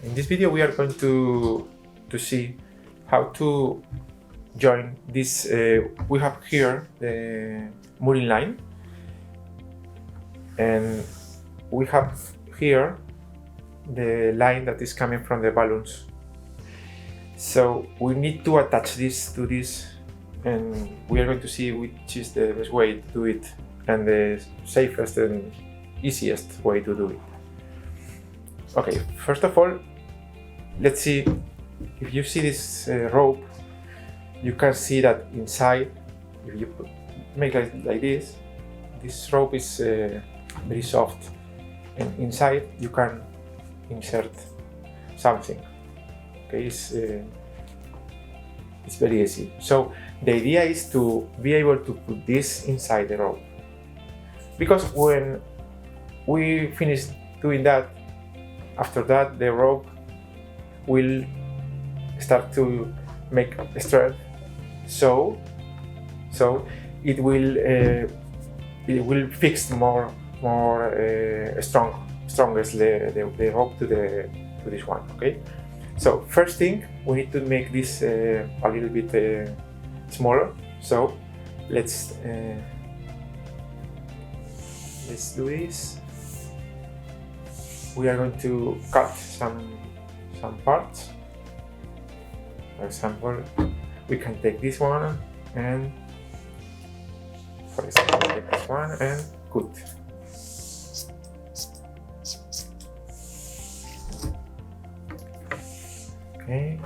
In this video we are going to see how to join this. We have here the mooring line, and we have here the line that is coming from the balloons. So we need to attach this to this, and we are going to see which is the best way to do it and the safest and easiest way to do it. Okay, first of all, let's see. If you see this rope, you can see that inside, if you make like this rope is very soft, and inside you can insert something. Okay, it's very easy. So the idea is to be able to put this inside the rope, because when we finish doing that, after that the rope will start to make strength, so it will fix more strongest the rope to this one. Okay, so first thing, we need to make this a little bit smaller. So let's do this. We are going to cut some parts. For example, we can take this one and, for example, take this one and cut. Okay.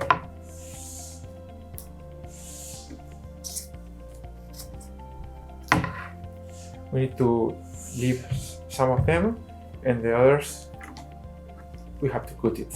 We need to leave some of them, and the others we have to cut it.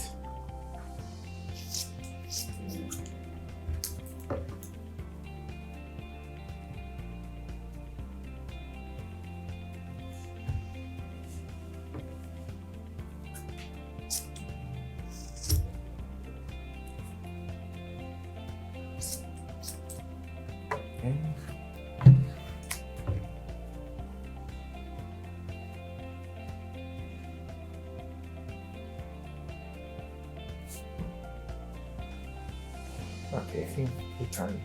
Okay, I think we can.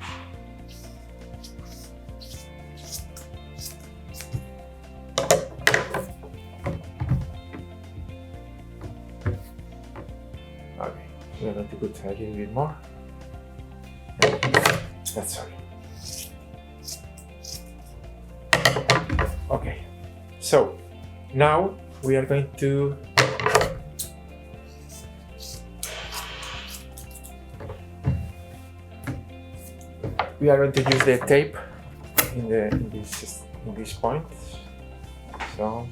Okay, we are going to put a little bit more. That's all. Okay, so now we are going to use the tape in this point. So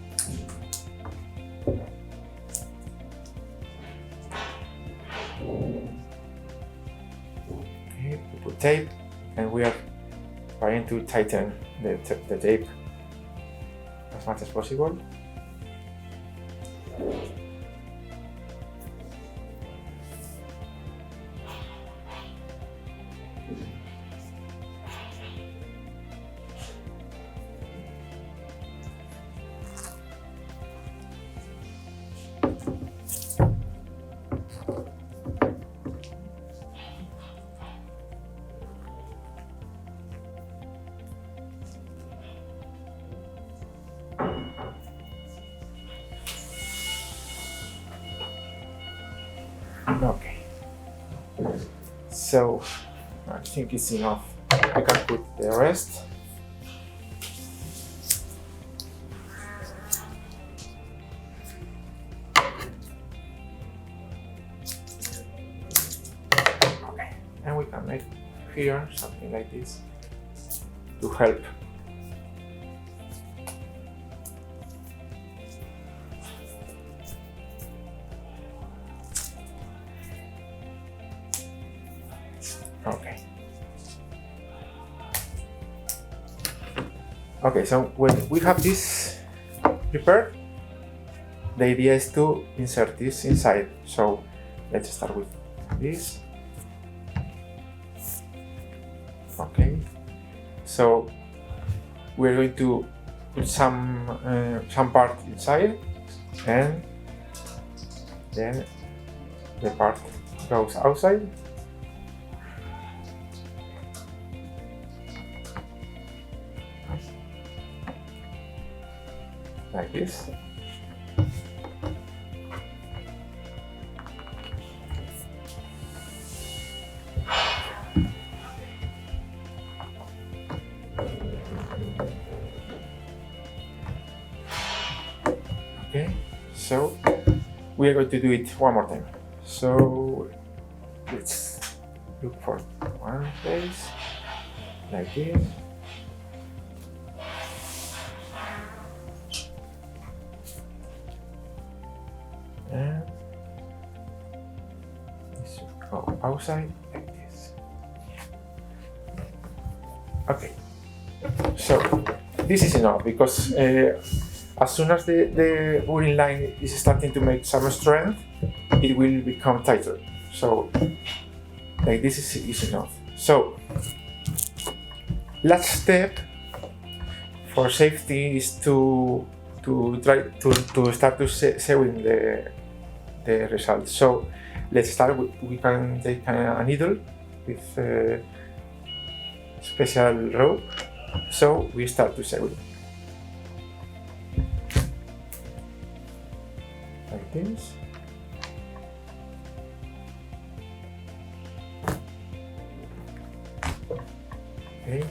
okay, we put tape, and we are trying to tighten the tape as much as possible. Okay, so I think it's enough. I can put the rest. Okay, and we can make here something like this to help. Okay. Okay, so when we have this prepared, the idea is to insert this inside. So let's start with this. Okay. So we're going to put some part inside, and then the part goes outside. Like this. Okay, so we are going to do it one more time. So let's look for one place like this. And this should go outside like this. Okay, so this is enough because as soon as the mooring line is starting to make some strength, it will become tighter. So like this is enough. So last step for safety is to try to start to sewing the result. So let's start with, we can take a needle with a special rope. So we start to sew it. Like this. Okay.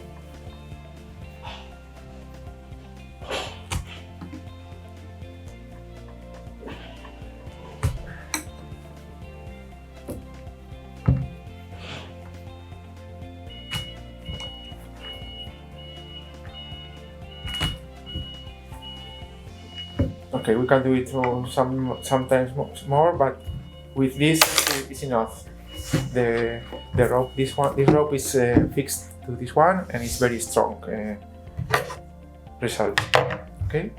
Okay, we can do it sometimes more, but with this it's enough. The rope, this rope is fixed to this one, and it's very strong result. Okay.